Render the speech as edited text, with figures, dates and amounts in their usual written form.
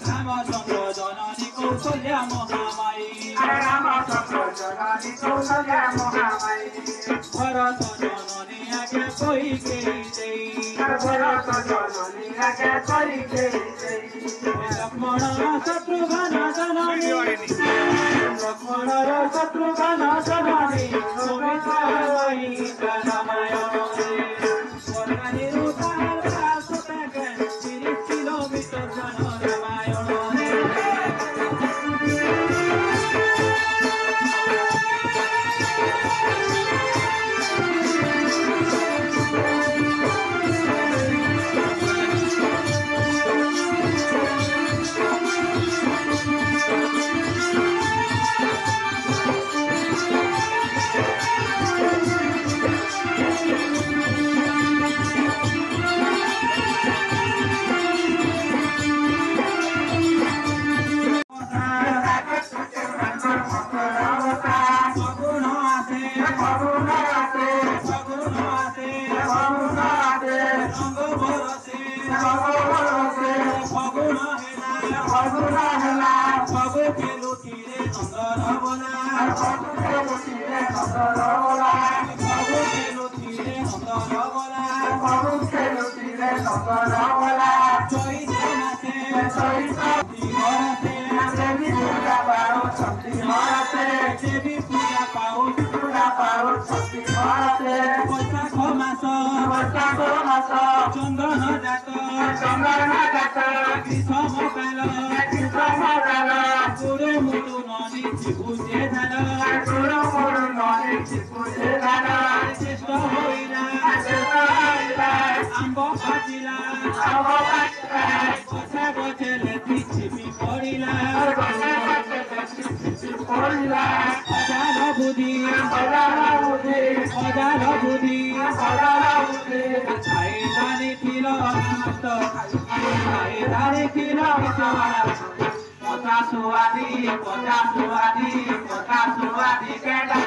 রামচন্দ্র জননী কৌশল্যা মহামায়ী ভরত জননী আগে কইকেয়ী লক্ষ্মণ শত্রুঘ্ন জননী সুমিত্রা রামায়ণ বর্ণালীর উদ্ধার ভাষাকে 30 কিলোমিটার জন রামায়ণ চন্দন জাত গ্রীষ্মকাল গুরু মুরু নদী ত্রিভুজে ধান চেষ্ট হইলা আম্ব পাচিলা গছা গছে লেথি ছিপি পড়িলা অজান বুদ্ধি আইদানি ছিল অনন্ত আইদানি ছিল কথা সুয়াদি কেডা